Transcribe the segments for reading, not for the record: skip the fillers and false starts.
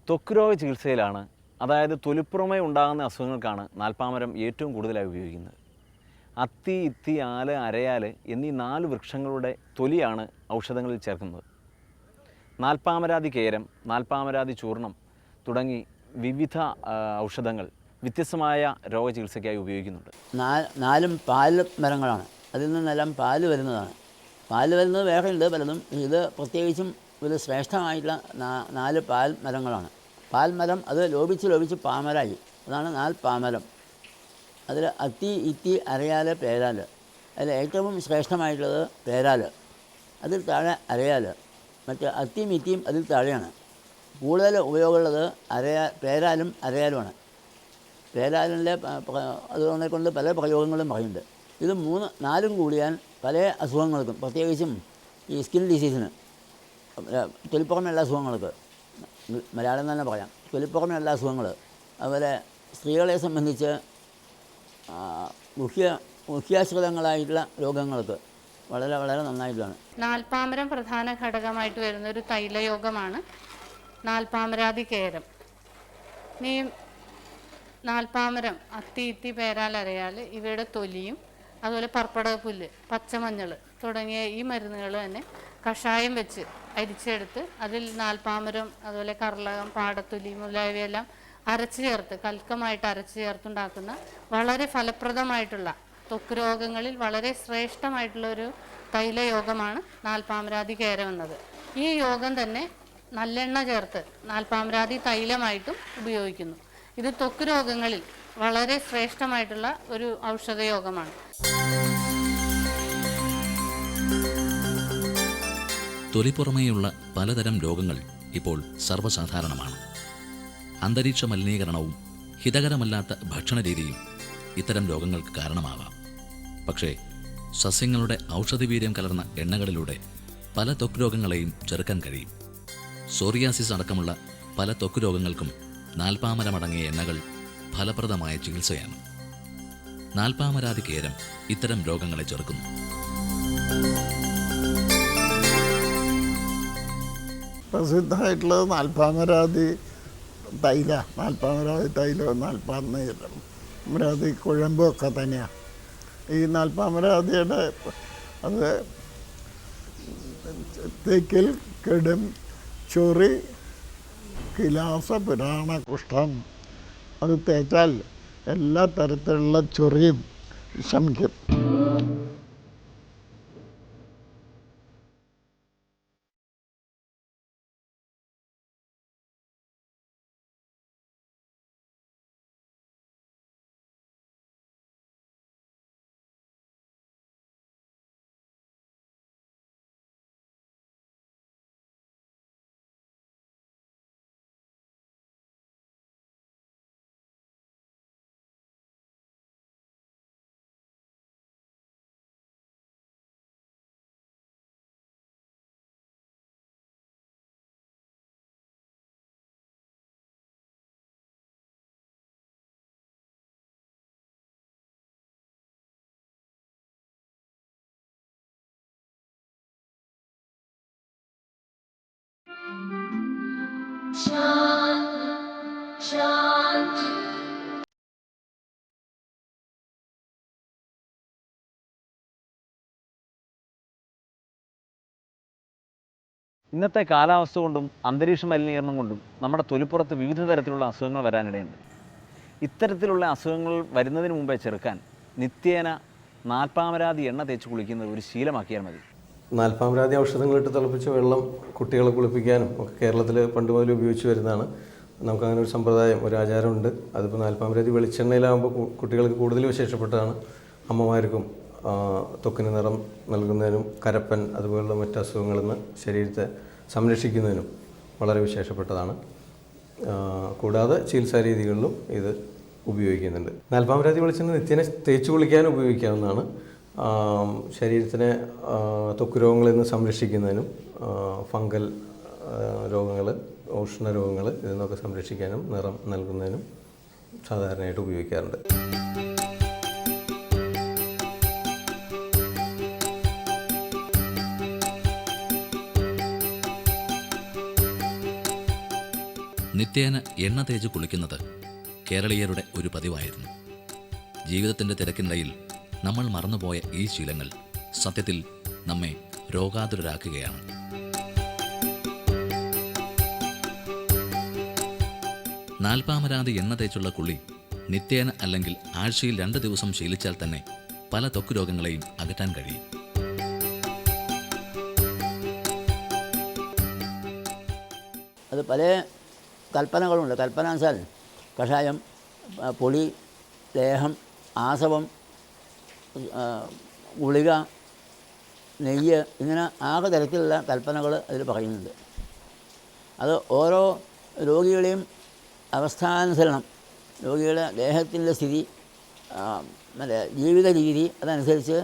ത്വക്ക് രോഗ ചികിത്സയിലാണ്, അതായത് തൊലിപ്പുറമേ ഉണ്ടാകുന്ന അസുഖങ്ങൾക്കാണ് നാൽപ്പാമരം ഏറ്റവും കൂടുതലായി ഉപയോഗിക്കുന്നത്. അത്തി, ഇത്തി, ആല്, അരയാല് എന്നീ 4 വൃക്ഷങ്ങളുടെ തൊലിയാണ് ഔഷധങ്ങളിൽ ചേർക്കുന്നത്. നാൽപ്പാമരാതി കേരം, നാൽപ്പാമരാതി ചൂർണം തുടങ്ങി വിവിധ ഔഷധങ്ങൾ വ്യത്യസ്തമായ രോഗചികിത്സയ്ക്കായി ഉപയോഗിക്കുന്നുണ്ട്. 4 പാൽ മരങ്ങളാണ്. അതിൽ നിന്നെല്ലാം പാല് വരുന്നതാണ്. പാല് വരുന്നത് വേറെ ഉണ്ട് പലതും. ഇത് പ്രത്യേകിച്ചും ഒരു ശ്രേഷ്ഠമായിട്ടുള്ള 4 പാൽ മരങ്ങളാണ്. പാൽമരം അത് ലോപിച്ച് പാമരായി. അതാണ് 4 പാമരം. അതിൽ അത്തി, ഇത്തി, അരയാല്, പേരാല്. അതിൽ ഏറ്റവും ശ്രേഷ്ഠമായിട്ടുള്ളത് പേരാല്. അതിൽ താഴെ അരയാല്. മറ്റ് അത്തിയും ഇത്തിയും അതിൽ താഴെയാണ്. കൂടുതൽ ഉപയോഗമുള്ളത് പേരാലും അരയാലുമാണ്. പേരാലിൻ്റെ അതുകൊണ്ടെക്കൊണ്ട് പല പ്രയോഗങ്ങളും പറയുന്നുണ്ട്. ഇത് 4 കൂടിയാൽ പല അസുഖങ്ങൾക്കും, പ്രത്യേകിച്ചും ഈ സ്കിൻ ഡിസീസിന്, തൊലിപ്പുറമെയുള്ള അസുഖങ്ങൾക്ക്, മലയാളം തന്നെ പറയാം, തൊലിപ്പുറമെയുള്ള അസുഖങ്ങൾ, അതുപോലെ സ്ത്രീകളെ സംബന്ധിച്ച് മുഖ്യാശ്രിതങ്ങളായിട്ടുള്ള രോഗങ്ങൾക്ക് വളരെ വളരെ നന്നായിട്ടുള്ളതാണ്. നാൽപ്പാമരം പ്രധാന ഘടകമായിട്ട് വരുന്ന ഒരു തൈലയോഗമാണ് നാൽപ്പാമരാതി കേരം. ഈ നാൽപ്പാമരം, അത്തി, ഇത്തി, പേരാൽ, അരയാൽ ഇവയുടെ തൊലിയും അതുപോലെ പർപ്പടകപ്പുല്ല്, പച്ചമഞ്ഞൾ തുടങ്ങിയ ഈ മരുന്നുകൾ തന്നെ കഷായം വെച്ച് അരിച്ചെടുത്ത് അതിൽ നാൽപ്പാമരം, അതുപോലെ കർളകം, പാടത്തൊലി മുതലായവയെല്ലാം അരച്ചു ചേർത്ത്, കൽക്കമായിട്ട് അരച്ചു ചേർത്തുണ്ടാക്കുന്ന വളരെ ഫലപ്രദമായിട്ടുള്ള ത്വക്ക് രോഗങ്ങളിൽ വളരെ ശ്രേഷ്ഠമായിട്ടുള്ള ഒരു തൈലയോഗമാണ് നാൽപ്പാമരാതി കേരം എന്നത്. ഈ യോഗം തന്നെ നല്ലെണ്ണ ചേർത്ത് നാൽപ്പാമരാതി തൈലമായിട്ടും ഉപയോഗിക്കുന്നു. ഇത് ത്വക്ക് രോഗങ്ങളിൽ വളരെ ശ്രേഷ്ഠമായിട്ടുള്ള ഒരു ഔഷധയോഗമാണ്. തൊലിപ്പുറമേയുള്ള പലതരം രോഗങ്ങൾ ഇപ്പോൾ സർവ്വസാധാരണമാണ്. അന്തരീക്ഷ മലിനീകരണവും ഹിതകരമല്ലാത്ത ഭക്ഷണരീതിയും ഇത്തരം രോഗങ്ങൾക്ക് കാരണമാവാം. പക്ഷേ സസ്യങ്ങളുടെ ഔഷധവീര്യം കലർന്ന എണ്ണകളിലൂടെ പല ത്വക്ക് രോഗങ്ങളെയും ചെറുക്കാൻ കഴിയും. സോറിയാസിസ് അടക്കമുള്ള പല ത്വക്ക് രോഗങ്ങൾക്കും നാൽപ്പാമരമടങ്ങിയ എണ്ണകൾ ഫലപ്രദമായ ചികിത്സയാണ്. നാൽപ്പാമരാതി കേരം ഇത്തരം രോഗങ്ങളെ ചെറുക്കുന്നു. പ്രസിദ്ധമായിട്ടുള്ളത് നാൽപ്പാമരാതി തൈലം, നാൽപ്പാമരാതി കുഴമ്പൊക്കെ തന്നെയാണ്. ഈ നാൽപ്പാമരാതിയുടെ അത് തേക്കിൽ, കെടും, ചൊറി, കിലാസ, പുരാണ, കുഷ്ഠം അത് തേച്ചാൽ എല്ലാ തരത്തിലുള്ള ചൊറിയും ശമിക്കും. ഇന്നത്തെ കാലാവസ്ഥ കൊണ്ടും അന്തരീക്ഷ മലിനീകരണം കൊണ്ടും നമ്മുടെ തൊലിപ്പുറത്ത് വിവിധ തരത്തിലുള്ള അസുഖങ്ങൾ വരാനിടയുണ്ട്. ഇത്തരത്തിലുള്ള അസുഖങ്ങൾ വരുന്നതിന് മുമ്പേ ചെറുക്കാൻ നിത്യേന നാൽപ്പാമരാതി എണ്ണ തേച്ച് കുളിക്കുന്നത് ഒരു ശീലമാക്കിയാൽ മതി. നാൽപ്പാമരാതി ഔഷധങ്ങളിട്ട് തിളപ്പിച്ച വെള്ളം കുട്ടികളെ കുളിപ്പിക്കാനും ഒക്കെ കേരളത്തിൽ പണ്ട് മുതൽ ഉപയോഗിച്ച് വരുന്നതാണ്. നമുക്കങ്ങനെ ഒരു സമ്പ്രദായം, ഒരു ആചാരമുണ്ട്. അതിപ്പോൾ നാൽപ്പാമരാതി വെളിച്ചെണ്ണയിലാകുമ്പോൾ കുട്ടികൾക്ക് കൂടുതൽ വിശേഷപ്പെട്ടതാണ്. അമ്മമാർക്കും ത്വക്കിന് നിറം നൽകുന്നതിനും കരപ്പൻ അതുപോലുള്ള മറ്റ് അസുഖങ്ങളിൽ നിന്ന് ശരീരത്തെ സംരക്ഷിക്കുന്നതിനും വളരെ വിശേഷപ്പെട്ടതാണ്. കൂടാതെ ചികിത്സാ രീതികളിലും ഇത് ഉപയോഗിക്കുന്നുണ്ട്. നാൽപ്പാമരാതി വെളിച്ചെണ്ണ നിത്യേന തേച്ച് കുളിക്കാനും ഉപയോഗിക്കാവുന്നതാണ്. ശരീരത്തിനെ ത്വക്ക് രോഗങ്ങളിൽ നിന്ന് സംരക്ഷിക്കുന്നതിനും ഫംഗൽ രോഗങ്ങൾ, ഉഷ്ണ രോഗങ്ങൾ ഇതിൽ നിന്നൊക്കെ സംരക്ഷിക്കാനും നിറം നൽകുന്നതിനും സാധാരണയായിട്ട് ഉപയോഗിക്കാറുണ്ട്. നിത്യേന എണ്ണ തേച്ച് കുളിക്കുന്നത് കേരളീയരുടെ ഒരു പതിവായിരുന്നു. ജീവിതത്തിൻ്റെ തിരക്കിനിടയിൽ നമ്മൾ മറന്നുപോയ ഈ ശീലങ്ങൾ സത്യത്തിൽ നമ്മെ രോഗാതുരരാക്കുകയാണ്. നാൽപ്പാമരാതി എണ്ണ തേച്ചുള്ള കുളി നിത്യേന അല്ലെങ്കിൽ ആഴ്ചയിൽ 2 ദിവസം ശീലിച്ചാൽ തന്നെ പല ത്വക്ക് രോഗങ്ങളെയും അകറ്റാൻ കഴിയും. അത് പല കൽപ്പനകളുണ്ട്. കൽപ്പന വെച്ചാൽ കഷായം, പൊടി, ലേഹം, ആസവം, ഗുളിക, നെയ്യ്, ഇങ്ങനെ ആകെ തരത്തിലുള്ള കൽപ്പനകൾ അതിൽ പറയുന്നുണ്ട്. അത് ഓരോ രോഗികളെയും അവസ്ഥാനുസരണം, രോഗിയുടെ ദേഹത്തിൻ്റെ സ്ഥിതി, മറ്റേ ജീവിത രീതി അതനുസരിച്ച്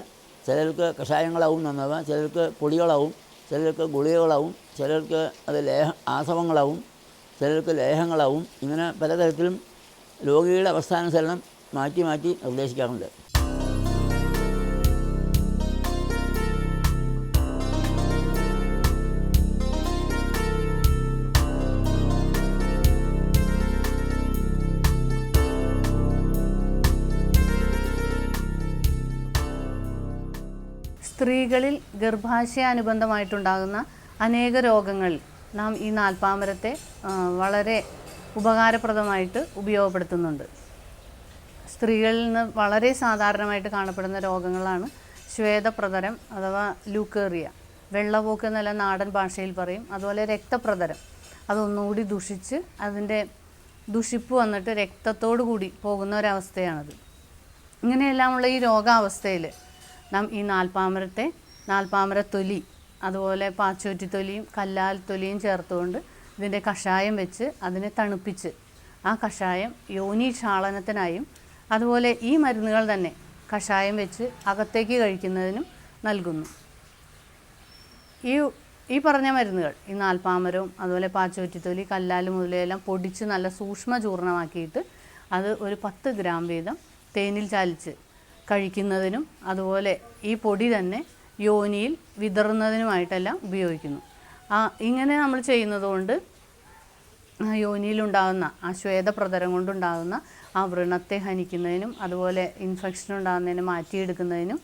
ചിലർക്ക് കഷായങ്ങളാവും നന്നാവുക, ചിലർക്ക് പൊടികളാവും, ചിലർക്ക് ഗുളികകളാവും, ചിലർക്ക് അത് ആസവങ്ങളാവും, ചിലർക്ക് ലേഹങ്ങളാവും. ഇങ്ങനെ പലതരത്തിലും രോഗിയുടെ അവസ്ഥാനുസരണം മാറ്റി മാറ്റി നിർദ്ദേശിക്കാറുണ്ട്. സ്ത്രീകളിൽ ഗർഭാശയാനുബന്ധമായിട്ടുണ്ടാകുന്ന അനേക രോഗങ്ങളിൽ നാം ഈ നാൽപ്പാമരത്തെ വളരെ ഉപകാരപ്രദമായിട്ട് ഉപയോഗപ്പെടുത്തുന്നുണ്ട്. സ്ത്രീകളിൽ നിന്ന് വളരെ സാധാരണമായിട്ട് കാണപ്പെടുന്ന രോഗങ്ങളാണ് ശ്വേതപ്രതരം അഥവാ ലൂക്കേറിയ, വെള്ളപോക്ക് എന്നല്ല നാടൻ ഭാഷയിൽ പറയും. അതുപോലെ രക്തപ്രതരം, അതൊന്നുകൂടി ദുഷിച്ച് അതിൻ്റെ ദുഷിപ്പ് വന്നിട്ട് രക്തത്തോടു കൂടി പോകുന്ന ഒരവസ്ഥയാണത്. ഇങ്ങനെയെല്ലാമുള്ള ഈ രോഗാവസ്ഥയിൽ നാം ഈ നാൽപ്പാമരത്തൊലി, അതുപോലെ പാച്ചോറ്റിത്തൊലിയും കല്ലാൽ തൊലിയും ചേർത്തുകൊണ്ട് ഇതിൻ്റെ കഷായം വെച്ച് അതിനെ തണുപ്പിച്ച് ആ കഷായം യോനി ക്ഷാളനത്തിനായും അതുപോലെ ഈ മരുന്നുകൾ തന്നെ കഷായം വെച്ച് അകത്തേക്ക് കഴിക്കുന്നതിനും നൽകുന്നു. ഈ പറഞ്ഞ മരുന്നുകൾ, ഈ നാൽപ്പാമരവും അതുപോലെ പാച്ചോറ്റിത്തൊലി, കല്ലാൽ മുതലെല്ലാം പൊടിച്ച് നല്ല സൂക്ഷ്മ ചൂർണമാക്കിയിട്ട് അത് ഒരു 10 ഗ്രാം വീതം തേനിൽ ചാലിച്ച് കഴിക്കുന്നതിനും അതുപോലെ ഈ പൊടി തന്നെ യോനിയിൽ വിതറുന്നതിനുമായിട്ടെല്ലാം ഉപയോഗിക്കുന്നു. ഇങ്ങനെ നമ്മൾ ചെയ്യുന്നതുകൊണ്ട് യോനിയിലുണ്ടാകുന്ന ആ ശ്വേതപ്രതരം കൊണ്ടുണ്ടാകുന്ന ആ വ്രണത്തെ ഹനിക്കുന്നതിനും അതുപോലെ ഇൻഫെക്ഷൻ ഉണ്ടാകുന്നതിന് മാറ്റിയെടുക്കുന്നതിനും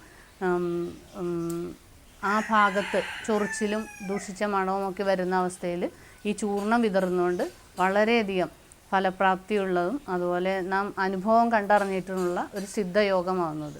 ആ ഭാഗത്ത് ചൊറിച്ചിലും ദൂഷിച്ച മണവുമൊക്കെ വരുന്ന അവസ്ഥയിൽ ഈ ചൂർണം വിതറുന്നതുകൊണ്ട് വളരെയധികം ഫലപ്രാപ്തിയുള്ളതും അതുപോലെ നാം അനുഭവം കണ്ടറിഞ്ഞിട്ടുള്ള ഒരു സിദ്ധയോഗമാകുന്നത്.